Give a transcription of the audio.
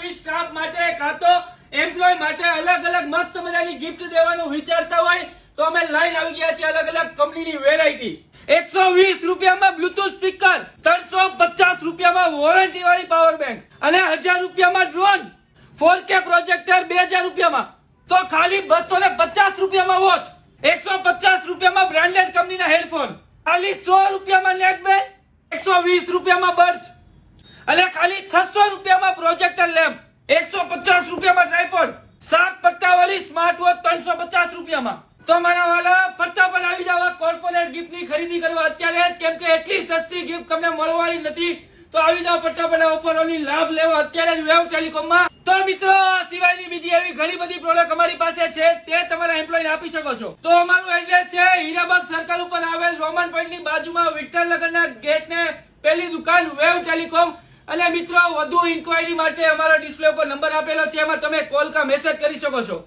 Office staff માટે કાં તો એમ્પ્લોય માટે અલગ અલગ મસ્ત મજાની ગિફ્ટ દેવાનું વિચારતા હોય તો અમે લાઈન આવી ગયા છે અલગ અલગ કંપનીની વેરાયટી 120 રૂપિયામાં બ્લૂટૂથ સ્પીકર, 350 રૂપિયામાં વોરંટી વાળી પાવર બેંક અને 1000 રૂપિયામાં ડ્રોન, 4K પ્રોજેક્ટર 2000 રૂપિયામાં, તો ખાલી 250 રૂપિયામાં વોચ, 150 રૂપિયામાં બ્રાન્ડેડ કંપનીના હેડફોન, ખાલી 100 રૂપિયામાં નેકબેન્ડ, 120 રૂપિયામાં બર્ડ્સ અને ખાલી 600 રૂપિયામાં પ્રોજેક્ટર લેમ્પ, 150 રૂપિયામાં ટ્રાયપોડ, 7 પટ્ટા વાળી સ્માર્ટ વોચ 350 રૂપિયામાં. તો મારા વાલા ફટાફટ આવી જાવ કોર્પોરેટ ગિફ્ટ ની ખરીદી કરવા અત્યારે જ, કેમ કે એટલી સસ્તી ગિફ્ટ તમને મળવાની નથી. તો આવી જાવ ફટાફટ ઓફરોની લાભ લેવા અત્યારે જ વેવ ટેલિકોમમાં. તો મિત્રો આ સિવાયની બીજી એવી ઘણી બધી પ્રોડક્ટ અમારી પાસે છે, તે તમારા એમ્પ્લોયને આપી શકો છો. તો અમારું એડ્રેસ છે હીરાબાગ સર્કલ ઉપર આવેલ રોમન પોઈન્ટ ની બાજુમાં વિઠ્ઠલનગરના ગેટ ને પહેલી દુકાન વેવ ટેલિકોમ. અને મિત્રો વધુ ઇન્ક્વાયરી માટે અમારા ડિસ્પ્લે ઉપર નંબર આપેલો છે, એમાં તમે કોલ કા મેસેજ કરી શકો છો.